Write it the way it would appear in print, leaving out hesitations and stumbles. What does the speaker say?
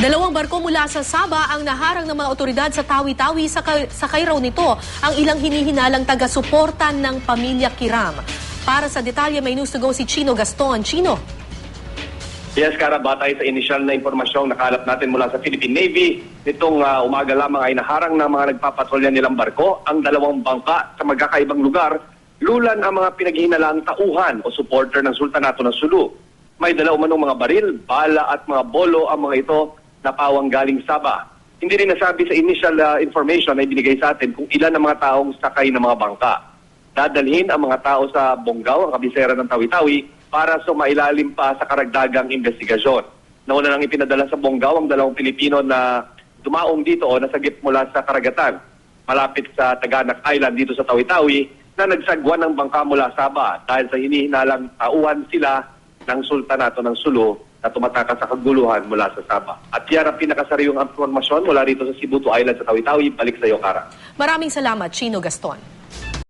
Dalawang barko mula sa Sabah ang naharang ng mga otoridad sa Tawi-Tawi. Sakay raw nito ang ilang hinihinalang taga-suporta ng pamilya Kiram. Para sa detalye, may news to go si Chino Gaston. Chino. Yes, Kara, batay sa inisyal na impormasyong nakalap natin mula sa Philippine Navy, nitong umaga lamang ay naharang ng mga nagpapatrolya nilang barko ang dalawang bangka sa magkakaibang lugar. Lulan ang mga pinaghihinalang tauhan o supporter ng Sultanato ng Sulu. May dala umanong mga baril, bala at mga bolo ang mga ito na pawang galing Sabah. Hindi rin nasabi sa initial information na ibinigay sa atin kung ilan ang mga taong sakay ng mga bangka. Dadalhin ang mga tao sa Bonggao, ang kabisera ng Tawi-Tawi, para sumailalim pa sa karagdagang investigasyon. Nauna nang ipinadala sa Bonggao ang dalawang Pilipino na dumaong dito o nasagip mula sa karagatan, malapit sa Taganak Island dito sa Tawi-Tawi, na nagsagwan ng bangka mula Sabah dahil sa hinihinalang tauhan sila ng Sultanato ng Sulu na tumatakas sa kaguluhan mula sa Sabah. At yan ang pinakasariwang impormasyon mula rito sa Sibutu Island sa Tawi-Tawi. Balik sa iyo, Kara. Maraming salamat, Chino Gaston.